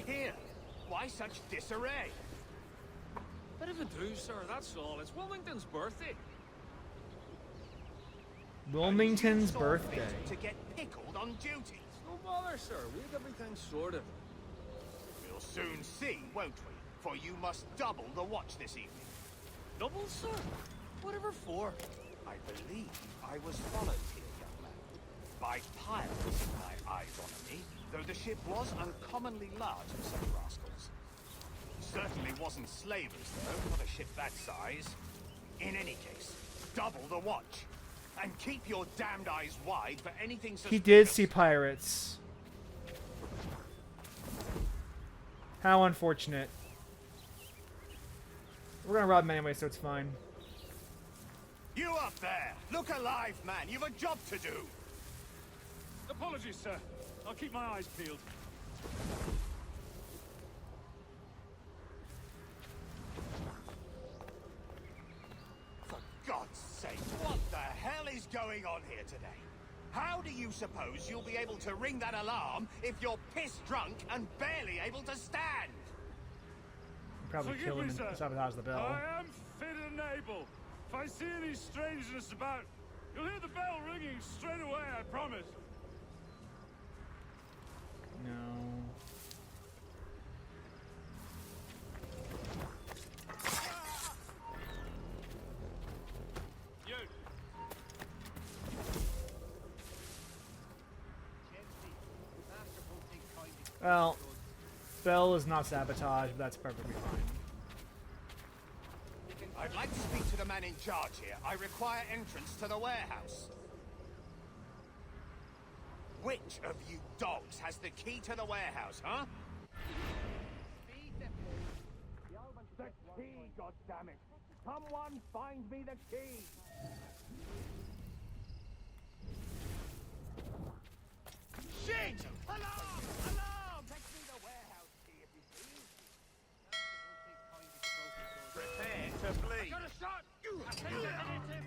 here? Why such disarray? Bit of a do, sir, that's all. It's Wilmington's birthday. You Wilmington's saw birthday. fit to get pickled on duty. No bother, sir. We have everything sorted. We'll soon see, won't we? For you must double the watch this evening. Double, sir? Whatever for? I believe I was followed here, young man. By pirates, with my eyes on me, though the ship was uncommonly large for some rascals. Certainly wasn't slavers, though, not a ship that size. In any case, double the watch. And keep your damned eyes wide for anything suspicious. He did see pirates. How unfortunate. We're gonna rob him anyway, so it's fine. You up there! Look alive, man! You've a job to do! Apologies, sir. I'll keep my eyes peeled. For God's sake, what the hell is going on here today? How do you suppose you'll be able to ring that alarm if you're pissed drunk and barely able to stand? Probably kill him and sabotage the bell. I am fit and able. If I see any strangeness about, you'll hear the bell ringing straight away, I promise. No. You. Well, bell is not sabotage, but that's perfectly fine. I'd like to speak to the man in charge here. I require entrance to the warehouse. Which of you dogs has the key to the warehouse, huh? The key, goddammit! Someone find me the key! Shit! Alarm! Alarm! Fetch me the warehouse key, if you please. Prepare to bleed. Got a shot! I think they're headed him!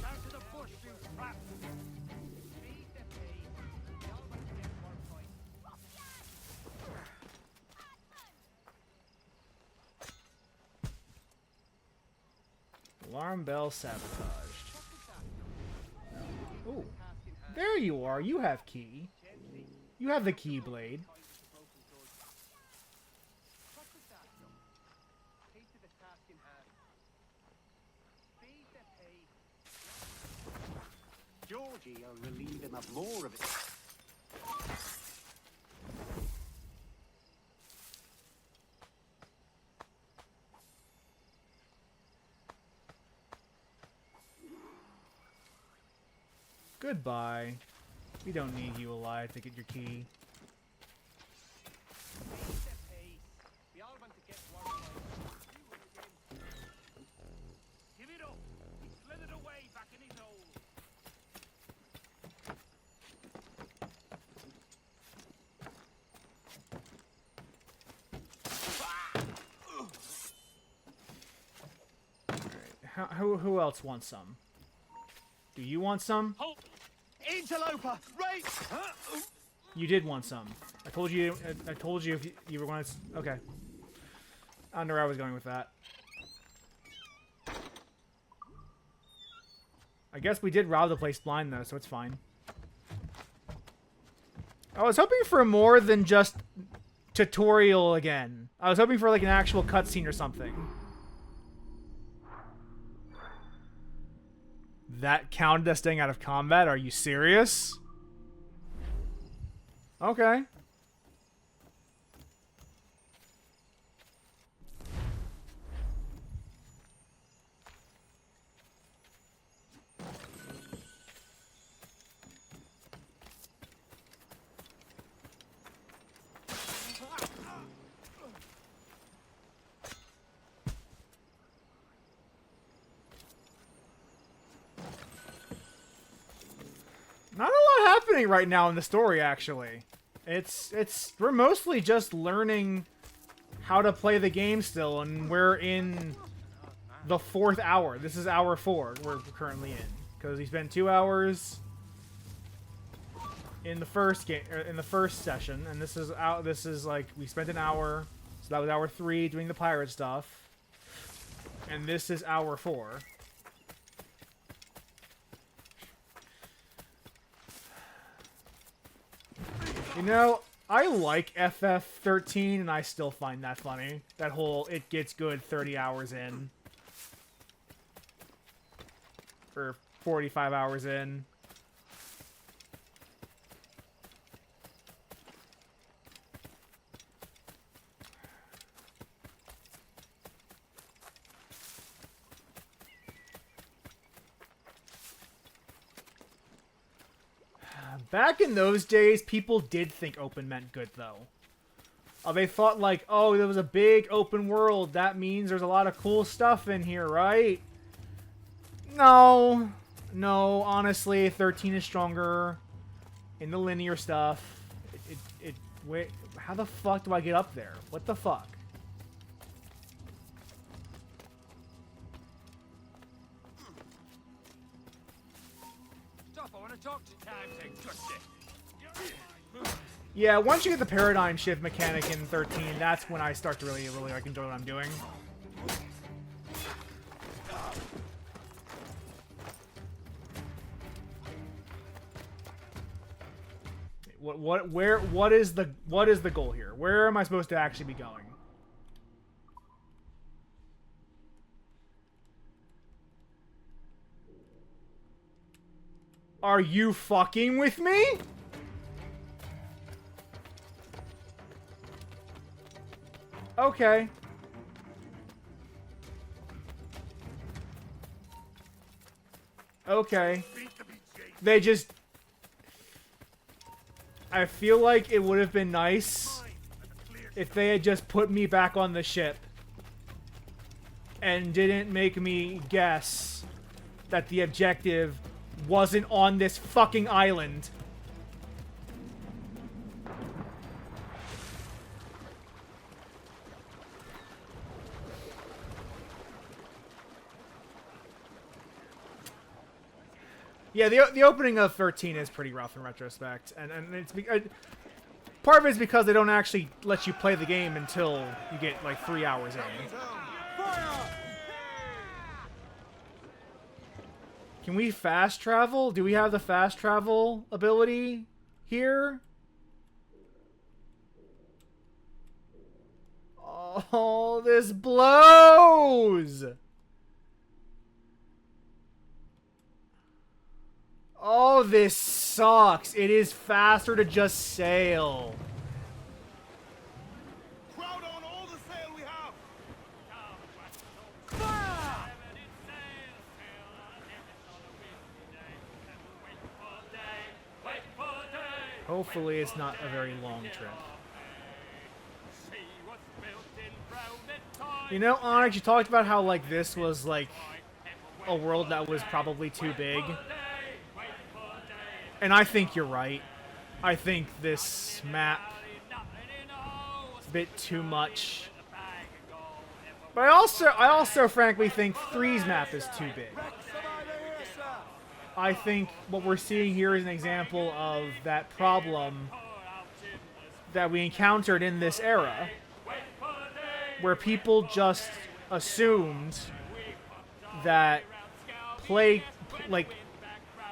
Down to the bush, you crap! Alarm bell sabotaged. Ooh. There you are. You have key. You have the key blade. Georgie will relieve him of more of it. Goodbye. We don't need you alive to get your key. Give it up! He slithered away back in his hole. Who else wants some? Do you want some? Halt! Interloper! Right! You did want some. I told you. I told you if you were going to. Okay. I don't know where I was going with that. I guess we did rob the place blind though, so it's fine. I was hoping for more than just tutorial again. I was hoping for like an actual cutscene or something. That counted as staying out of combat? Are you serious? Okay. Not a lot happening right now in the story, actually. We're mostly just learning how to play the game still, and we're in the 4th hour. This is hour 4 we're currently in. Because we spent 2 hours in the first game, in the first session, and this is out. This is like we spent an hour, so that was hour 3 doing the pirate stuff, and this is hour 4. You know, I like FF13, and I still find that funny. That whole it gets good 30 hours in, or 45 hours in. Back in those days, people did think open meant good, though. They thought, like, oh, there was a big open world. That means there's a lot of cool stuff in here, right? No. No, honestly, 13 is stronger in the linear stuff. Wait, how the fuck do I get up there? What the fuck? Yeah, once you get the paradigm shift mechanic in 13, that's when I start to really like enjoy what I'm doing. What is the goal here? Where am I supposed to actually be going? Are you fucking with me? Okay. Okay. They just... I feel like it would have been nice if they had just put me back on the ship and didn't make me guess that the objective wasn't on this fucking island. Yeah, the opening of 13 is pretty rough in retrospect, and it's part of it is because they don't actually let you play the game until you get like 3 hours in. Can we fast travel? Do we have the fast travel ability here? Oh, this blows! Oh, this sucks. It is faster to just sail. Crowd on all the sail we have. Hopefully it's not a very long trip. You know, Onyx, you talked about how, like, this was, like, a world that was probably too big. And I think you're right. I think this map is a bit too much. But I also frankly think 3's map is too big. I think what we're seeing here is an example of that problem that we encountered in this era, where people just assumed that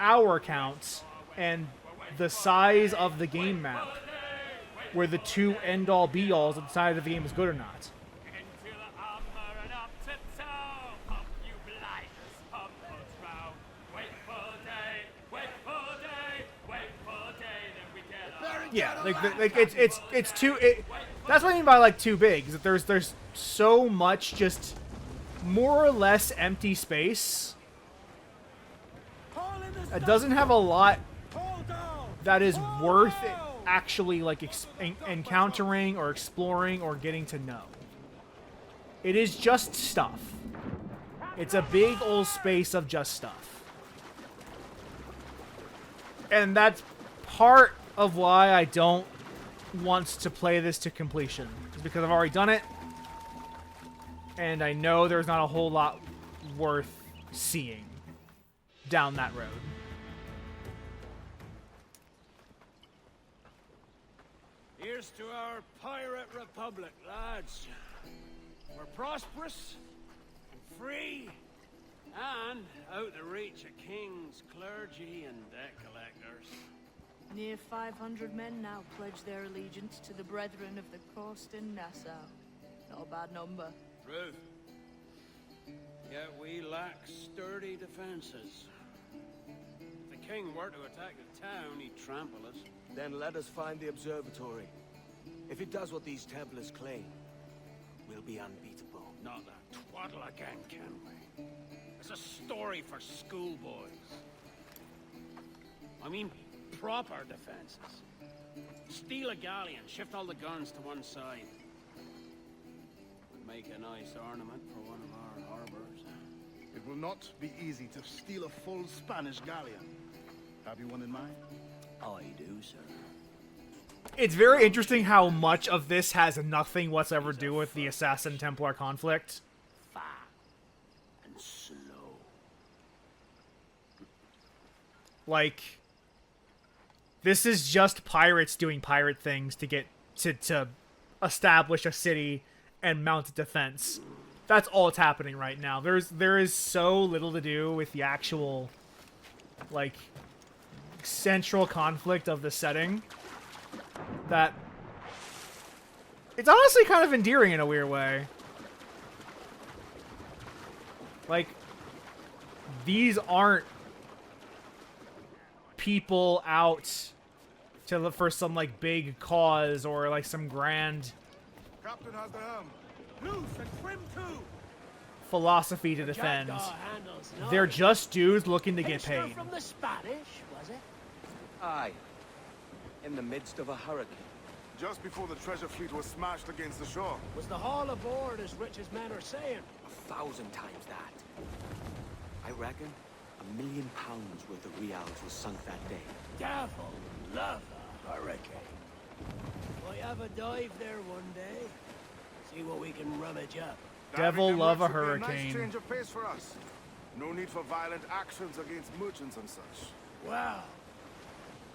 hour counts and the size of the game map were the two end-all be-alls that decided if the game was good or not. Yeah, it's too. That's what I mean by like too big. Is that there's so much just more or less empty space. It doesn't have a lot that is worth it actually like encountering or exploring or getting to know. It is just stuff. It's a big old space of just stuff. And that's part of why I don't want to play this to completion. Is because I've already done it. And I know there's not a whole lot worth seeing down that road. Here's to our pirate republic, lads. We're prosperous and free, and out the reach of kings, clergy, and debt collectors. Near 500 men now pledge their allegiance to the Brethren of the Coast in Nassau. Not a bad number. Truth. Yet we lack sturdy defenses. If the king were to attack the town, he'd trample us. Then let us find the observatory. If it does what these Templars claim, we'll be unbeatable. Not that twaddle again, can we? It's a story for schoolboys. I mean, proper defenses. Steal a galleon, shift all the guns to one side. Would make a nice ornament for one of our harbors. It will not be easy to steal a full Spanish galleon. Have you one in mind? I do, sir. It's very interesting how much of this has nothing whatsoever to do with the Assassin-Templar conflict. Fast and slow. Like, this is just pirates doing pirate things to get to establish a city and mount a defense. That's all that's happening right now. There is so little to do with the actual, like, central conflict of the setting that it's honestly kind of endearing in a weird way. Like, these aren't people out to look for some, like, big cause or, like, some grand Captain has the helm. Loose and trim too. philosophy to defend. Jackdaw handles no. They're just dudes looking to get Commissioner paid. from the Spanish, was it? Aye. In the midst of a hurricane. Just before the treasure fleet was smashed against the shore. Was the haul aboard as rich as men are saying? 1,000 times that. I reckon £1 million worth of reals was sunk that day. Devil love a hurricane. Might have a dive there one day. See what we can rummage up. Devil Diving love a them would be nice hurricane. change of pace for us. No need for violent actions against merchants and such. Well,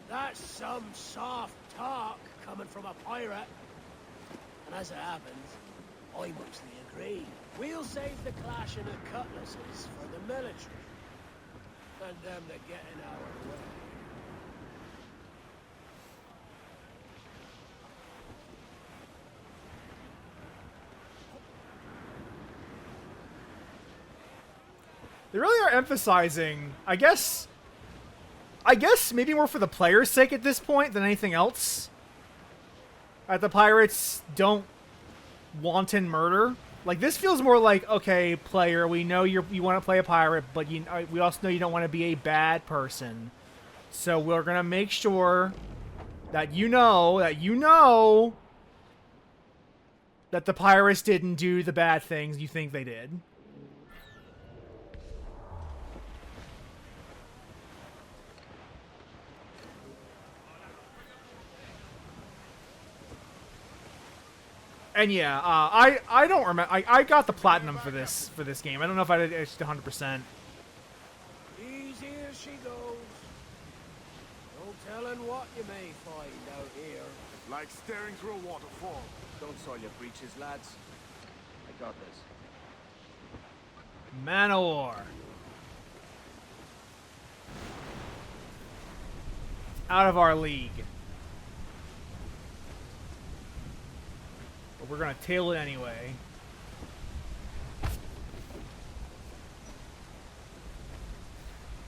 that's some soft talk coming from a pirate. And as it happens, I mostly agree. We'll save the clashing of cutlasses for the military. And them that get in our way. They really are emphasizing, I guess maybe more for the player's sake at this point than anything else, that the pirates don't wanton murder. Like, this feels more like, okay, player, we know you want to play a pirate, but we also know you don't want to be a bad person. So we're going to make sure that you know that the pirates didn't do the bad things you think they did. And yeah, I don't remember. I got the platinum for this game. I don't know if I did it 100%. Easy as she goes. No telling what you may find out here. Like staring through a waterfall. Don't soil your breeches, lads. I got this. Man o' War. Out of our league. But we're gonna tail it anyway.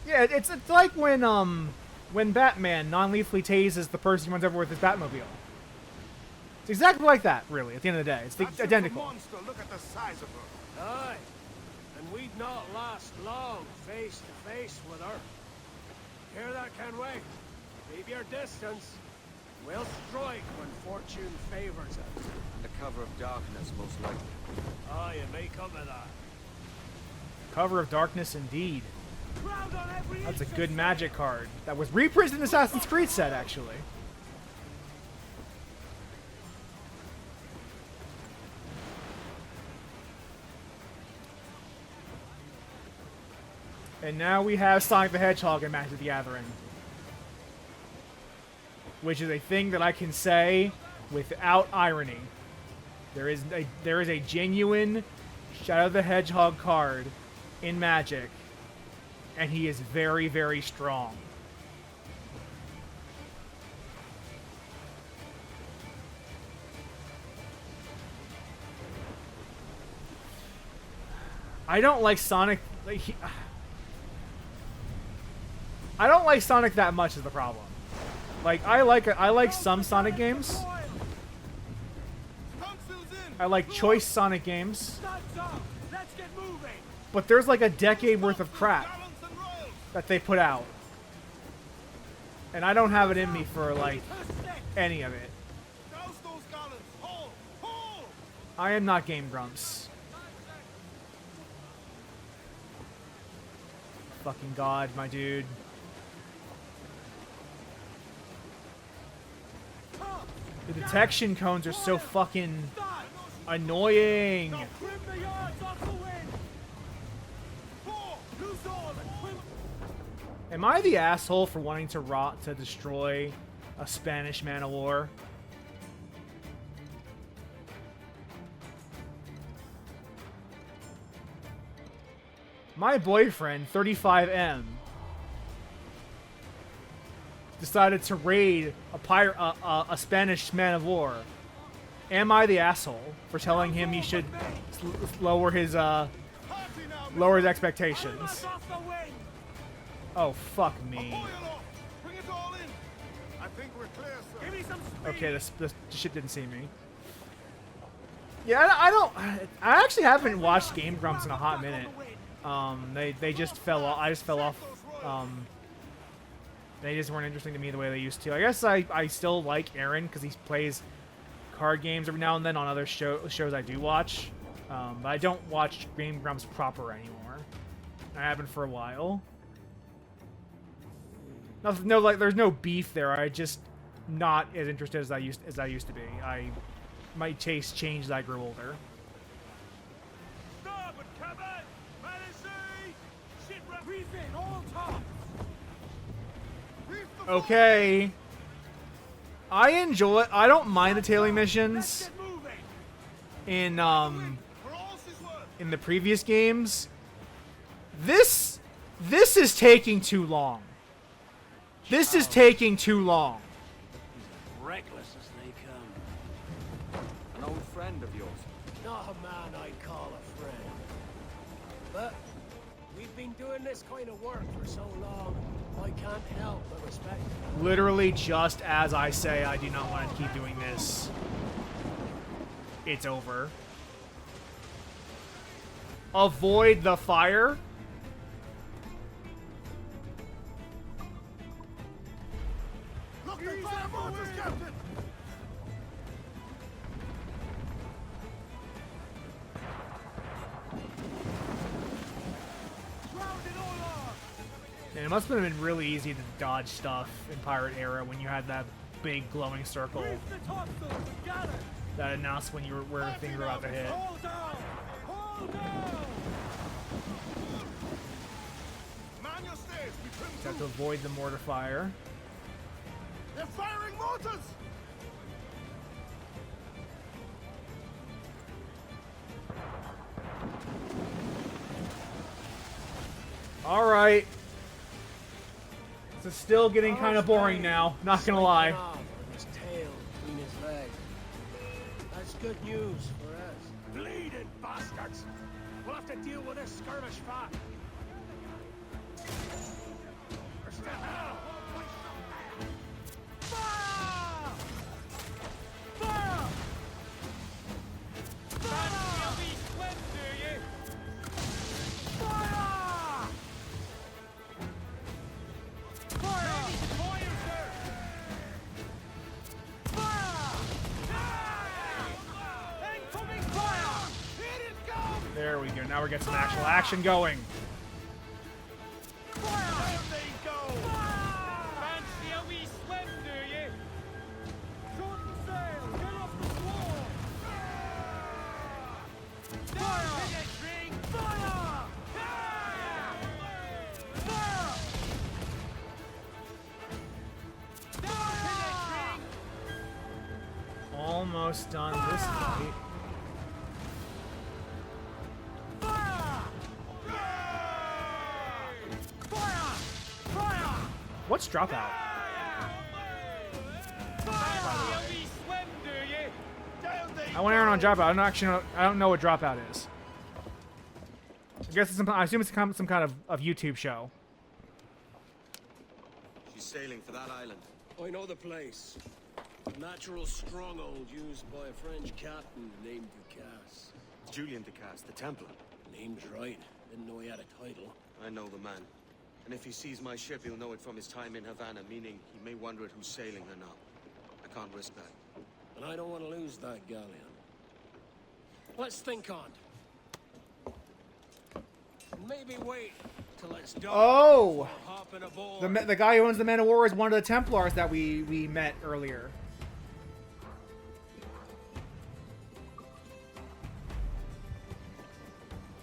Yeah, it's like when Batman non-lethally tases the person he runs over with his Batmobile. It's exactly like that, really, at the end of the day. It's That's identical. a monster. Look at the size of her. Aye. And we'd not last long face to face with her. Hear that, Kenway? Keep your distance. We'll strike when fortune favors us. The cover of darkness, most likely. Aye, it may come to that. Cover of Darkness, indeed. Crowd on every That's a inch of good sail. magic card. That was reprinted in Assassin's Creed set, actually. And now we have Sonic the Hedgehog in Magic the Gathering. Which is a thing that I can say without irony. There is a genuine Shadow the Hedgehog card in Magic, and he is very, very strong. I don't like Sonic. I don't like Sonic that much is the problem. Like I like some Sonic games. I like choice Sonic games. But there's like a decade worth of crap that they put out. And I don't have it in me for like any of it. I am not Game Grumps. Fucking God, my dude. The detection cones are so fucking annoying. Am I the asshole for wanting to destroy a Spanish man of war? My boyfriend, 35M, decided to raid a Spanish man of war. Am I the asshole for telling him he should lower his expectations? Oh, fuck me. Okay, the ship didn't see me. Yeah, I actually haven't watched Game Grumps in a hot minute. They just fell off. I just fell off. They just weren't interesting to me the way they used to. I guess I still like Aaron because he plays card games every now and then on other shows I do watch. But I don't watch Game Grumps proper anymore. I haven't for a while. No, like there's no beef there. I just not as interested as I used to be. My taste changed as I grew older. Okay. I don't mind the tailing missions in the previous games. This is taking too long. This is taking too long. Reckless as they come. An old friend of yours. Not a man I'd call a friend. But we've been doing this kind of work for so long, I can't help but respect it. Literally just as I say I do not want to keep doing this. It's over. Avoid the fire? Look, they fire mortars, Captain! Man, it must have been really easy to dodge stuff in Pirate Era when you had that big glowing circle that announced when where things were about to hit. Just have to avoid the mortar fire. They're firing mortars! All right. This is still getting kind of boring now. Not gonna lie. His tail between his legs. That's good news for us. Bleeding bastards! We'll have to deal with this skirmish fast. There we go. Now we're getting some actual action going. almost done this fight. What's dropout? I want Aaron on dropout. I don't know what dropout is. I guess I assume it's some kind of YouTube show. She's sailing for that island. I know the place. A natural stronghold used by a French captain named Ducasse. Julian Ducasse, the Templar. Name's right. Didn't know he had a title. I know the man. And if he sees my ship, he'll know it from his time in Havana, meaning he may wonder at who's sailing her now. I can't risk that. And I don't want to lose that galleon. Let's think on it. Maybe wait till it's done. Oh! Hopping aboard. The guy who owns the Man of War is one of the Templars that we met earlier.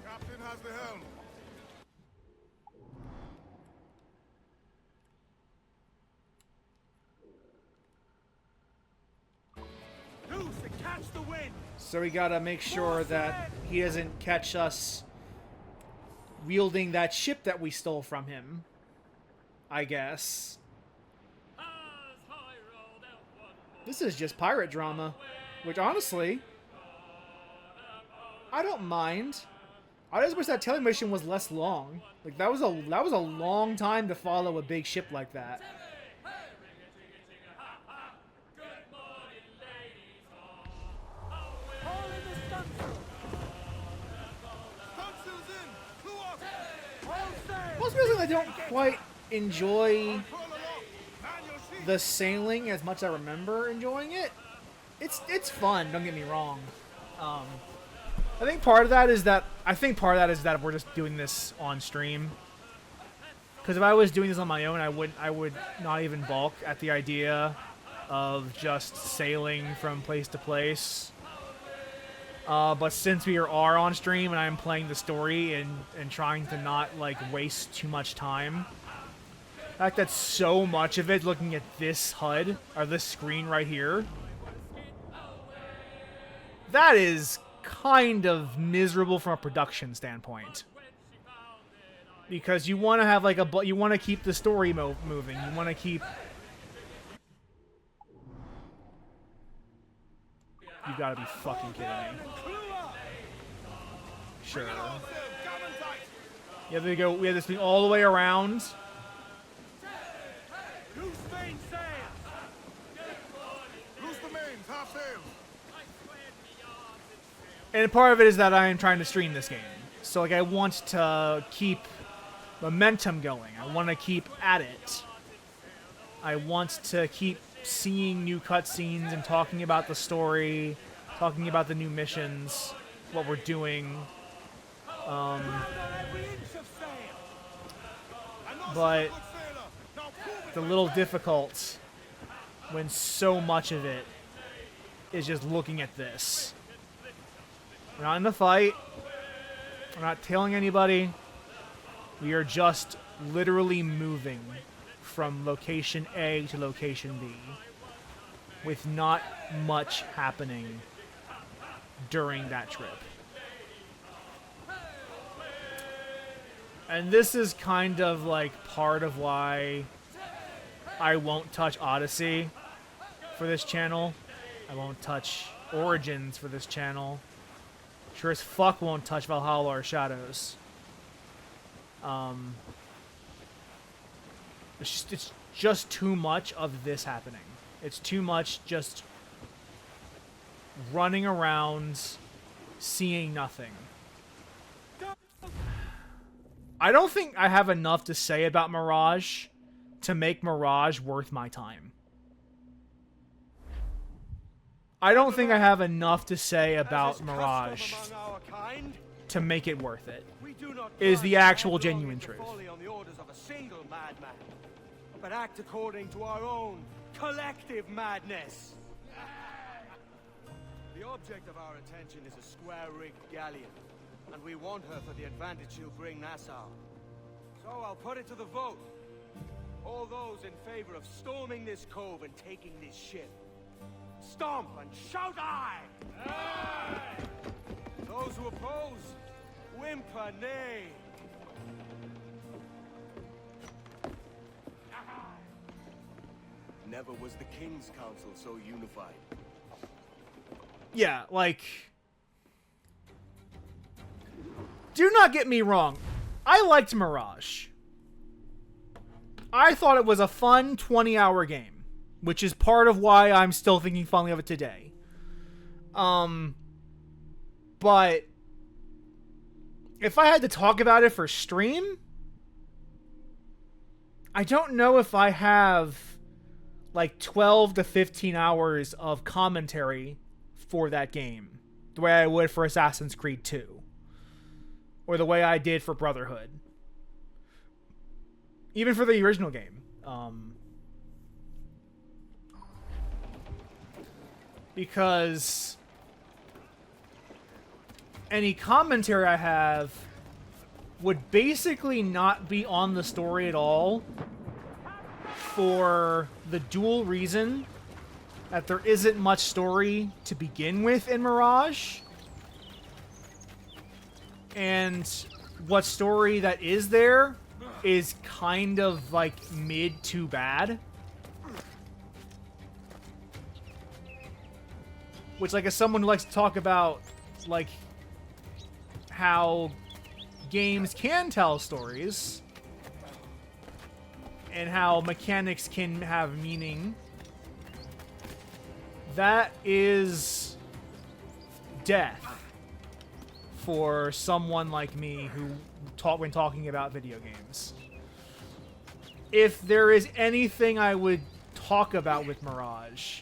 Captain has the helm. Loose and catch the wind. So we gotta make sure that he doesn't catch us wielding that ship that we stole from him. I guess. This is just pirate drama, which honestly, I don't mind. I just wish that tailing mission was less long. Like that was a long time to follow a big ship like that. Most people I don't quite enjoy the sailing as much as I remember enjoying it. It's fun, don't get me wrong. I think part of that is that we're just doing this on stream. Because if I was doing this on my own, I would not even balk at the idea of just sailing from place to place. But since we are on stream and I'm playing the story and trying to not like waste too much time, the fact that so much of it looking at this HUD or this screen right here, that is kind of miserable from a production standpoint. Because you want to have like you want to keep the story moving. You want to keep. You gotta be fucking kidding me. Sure. Yeah, there you go. We have this thing all the way around. Loose the mains, half sails. And part of it is that I am trying to stream this game. So like I want to keep momentum going. I want to keep at it. I want to keep seeing new cutscenes and talking about the story, talking about the new missions, what we're doing. But it's a little difficult when so much of it is just looking at this. We're not in the fight. We're not tailing anybody. We are just literally moving from location A to location B with not much happening during that trip. And this is kind of like part of why I won't touch Odyssey for this channel. I won't touch Origins for this channel. Sure as fuck won't touch Valhalla or Shadows. It's just too much of this happening. It's too much just running around, seeing nothing. I don't think I have enough to say about Mirage to make Mirage worth my time. I don't think I have enough to say about Mirage to make it worth it. Is the actual genuine truth. On the orders of a single madman, but act according to our own collective madness. The object of our attention is a square-rigged galleon, and we want her for the advantage she'll bring Nassau. So I'll put it to the vote. All those in favor of storming this cove and taking this ship, Stomp and shout aye! Aye! Those who oppose, whimper nay. Never was the King's Council so unified. Yeah, like... Do not get me wrong. I liked Mirage. I thought it was a fun 20-hour game, which is part of why I'm still thinking fondly of it today. But if I had to talk about it for stream, I don't know if I have like 12 to 15 hours of commentary for that game the way I would for Assassin's Creed 2 or the way I did for Brotherhood, even for the original game. Because any commentary I have would basically not be on the story at all, for the dual reason that there isn't much story to begin with in Mirage, and what story that is there is kind of like mid to bad. Which, like, as someone who likes to talk about, like, how games can tell stories and how mechanics can have meaning, that is death for someone like me who when talking about video games. If there is anything I would talk about with Mirage,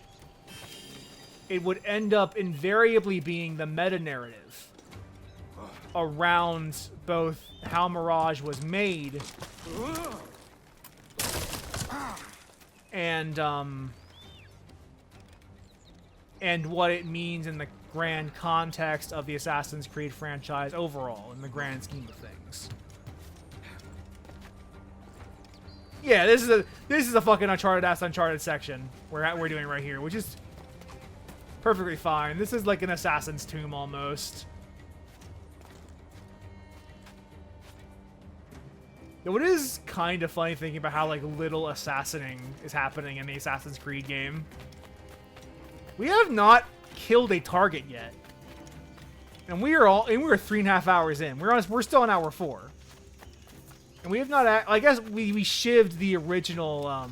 it would end up invariably being the meta-narrative around both how Mirage was made and what it means in the grand context of the Assassin's Creed franchise overall, in the grand scheme of things. Yeah, this is a fucking Uncharted-ass Uncharted section we're doing right here, which is perfectly fine. This is like an Assassin's Tomb almost. Yeah, what is kind of funny thinking about how like little assassinating is happening in the Assassin's Creed game. We have not killed a target yet, and we're 3.5 hours in. We're still on hour 4, and we have not. I guess we shivved the original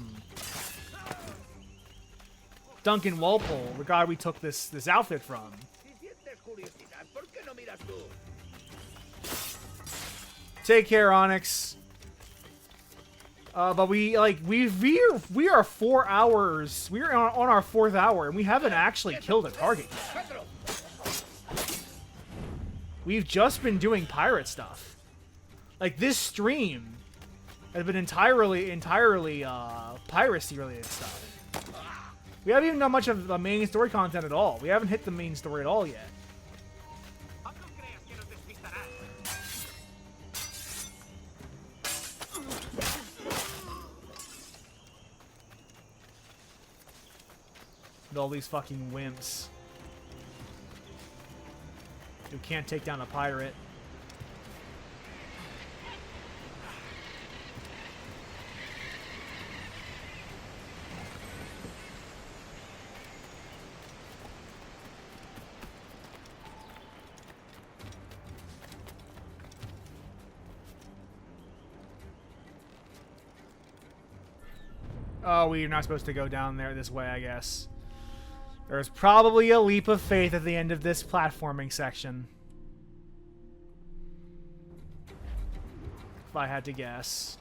Duncan Walpole, the guy we took this outfit from. Take care, Onyx. But we are 4 hours. We are on our 4th hour, and we haven't actually killed a target yet. We've just been doing pirate stuff. Like, this stream has been entirely piracy related stuff. We haven't even done much of the main story content at all. We haven't hit the main story at all yet. All these fucking wimps who can't take down a pirate. Oh, we're not supposed to go down there this way, I guess. There's probably a leap of faith at the end of this platforming section, if I had to guess.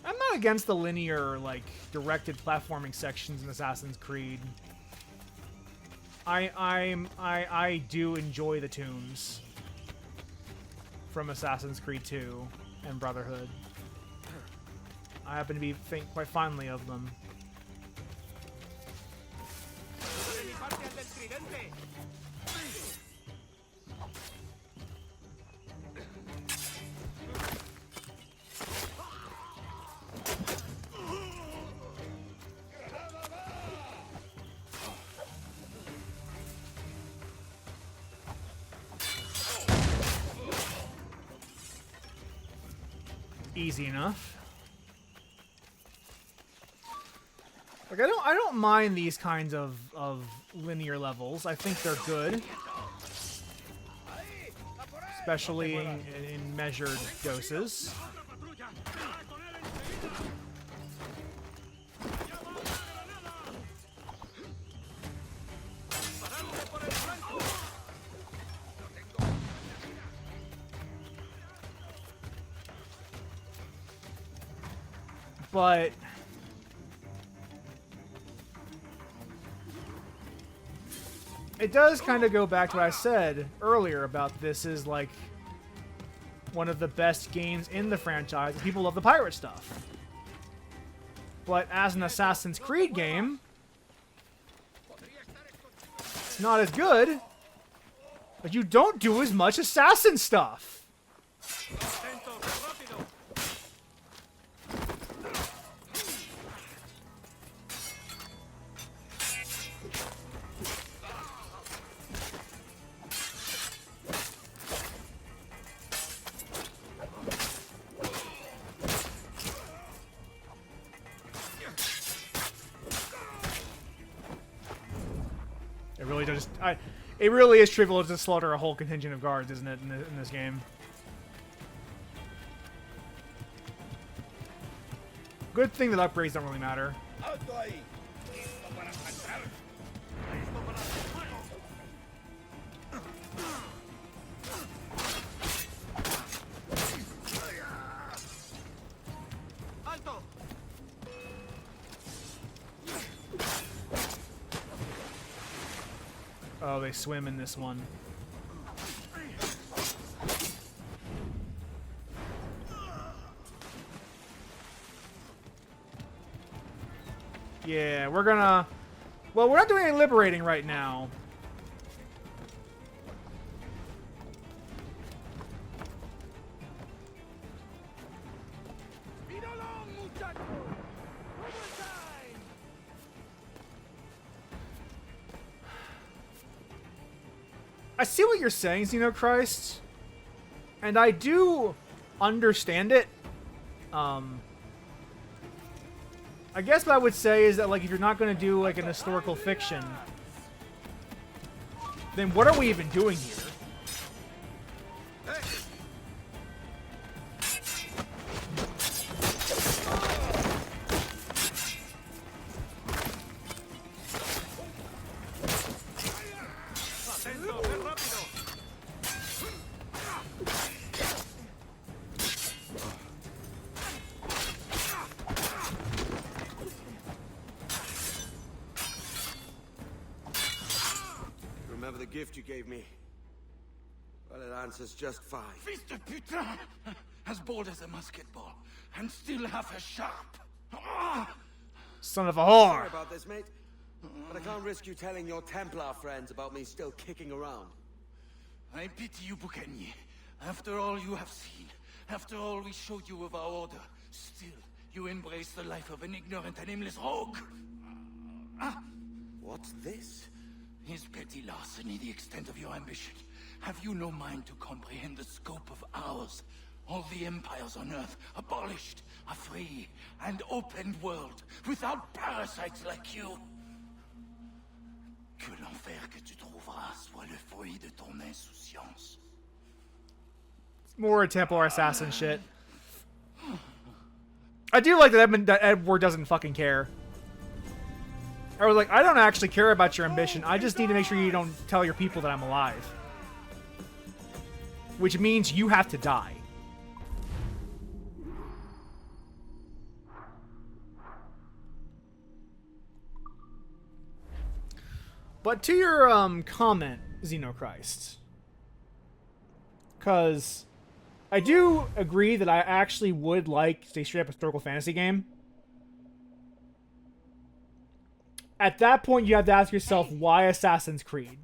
I'm not against the linear, like, directed platforming sections in Assassin's Creed. I do enjoy the tombs from Assassin's Creed 2 and Brotherhood. I happen to think quite fondly of them. easy enough. Like I don't mind these kinds of linear levels. I think they're good, especially in measured doses. But it does kind of go back to what I said earlier about this is like one of the best games in the franchise. People love the pirate stuff. But as an Assassin's Creed game, it's not as good. But you don't do as much assassin stuff. It really does. It really is trivial to slaughter a whole contingent of guards, isn't it, in this game? Good thing that upgrades don't really matter. Oh, they swim in this one. Yeah, we're gonna... Well, we're not doing any liberating right now. I see what you're saying, Xenochrist, and I do understand it. I guess what I would say is that, like, if you're not going to do, like, an historical fiction, then what are we even doing here? Remember the gift you gave me? Well, it answers just fine. Fils de putain! As bold as a musket ball, and still half as sharp. Son of a whore! Sorry about this, mate. But I can't risk you telling your Templar friends about me still kicking around. I pity you, Boucanier. After all you have seen, after all we showed you of our order, still you embrace the life of an ignorant and aimless rogue. What's this? Is petty larceny the extent of your ambition? Have you no mind to comprehend the scope of ours? All the empires on Earth abolished, a free and open world, without parasites like you. Que l'enfer que tu trouveras soit le fruit de ton insouciance. More Templar assassin shit. I do like that Edward doesn't fucking care. I was like, I don't actually care about your ambition. I just need to make sure you don't tell your people that I'm alive. Which means you have to die. But to your comment, Xenochrist. Because I do agree that I actually would like a straight up historical fantasy game. At that point, you have to ask yourself, why Assassin's Creed?